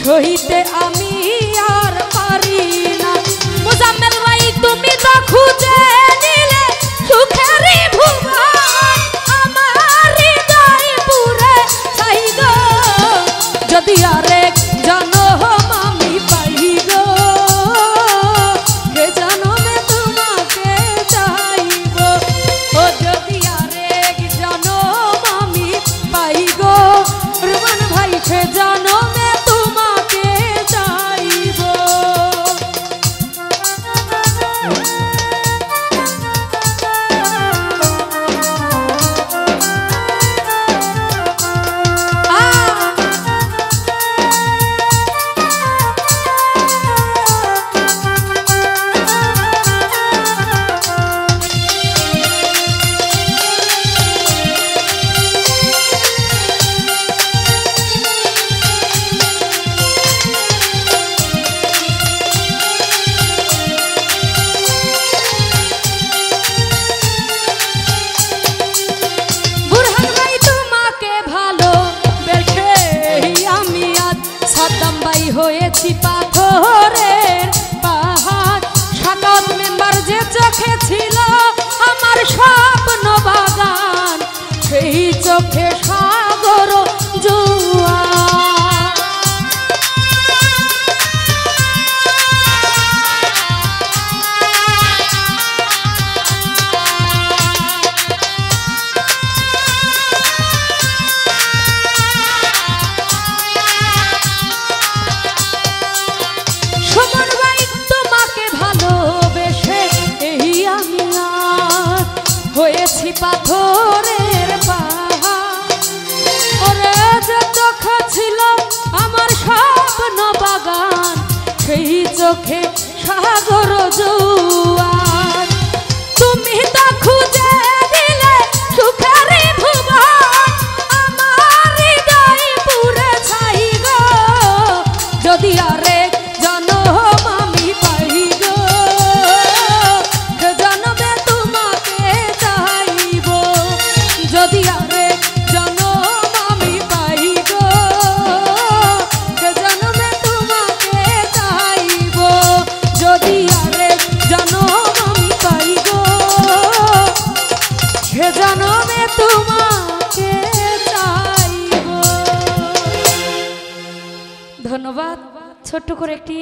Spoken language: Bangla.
সইতে আমি আর পারি না। মোজাম্মেল ভাই তুমি তো খুঁজে নিলে সুখেরই ভুবন, আমার হৃদয় পুরে ছাই গো, যদি আরেক জনম আমি পাই গো, হে জনমে তোমাকে চাইব। ও যদি আরেক জনম আমি পাই গো রুমান ভাই, হে জনমে তোমাকে চাইব। হয়েছি পাথরের পাহাড়, সাকাত মেম্বার যে চোখে ছিল আমার স্বপ্ন বাগান, সেই চোখে সাগর জোয়ার। হয়েছি পাথরের পাহাড়, ওরে যে চোখ ছিল আমার স্বপ্ন বাগান, সেই চোখে সাগর জোয়ার। তুমি তো খুঁজে দিলে সুখেরই ভুবন, আমার হৃদয় পুরে ছাই গো, যদি আরেক জনম আমি পাই গো, জনমে তোমাকে চাইব। যদি আরেক জনম আমি পাই গো, জনমে তোমাকে চাইব। যদি আরেক জনম আমি পাই গো, সে জনমে তোমাকে চাইব। ধন্যবাদ। ছোট্ট করে একটি